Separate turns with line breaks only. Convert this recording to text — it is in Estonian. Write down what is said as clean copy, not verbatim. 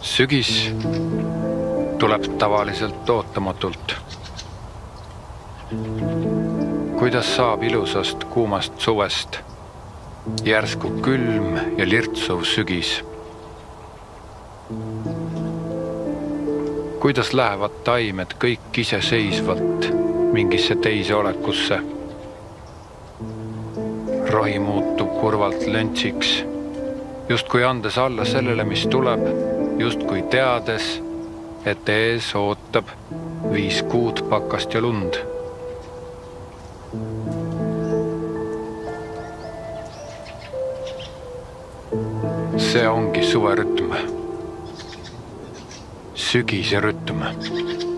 Sügis tuleb tavaliselt ootamatult. Kuidas saab ilusast kuumast suvest järsku külm ja lirtsuv sügis? Kuidas lähevad taimed kõik iseseisvalt mingisse teise olekusse? Rohi muutub kurvalt löntsiks, justkui andes alla sellele, mis tuleb, justkui teades, et ees ootab 5 kuud pakast ja lund. See ongi suverütm, sügise rütm.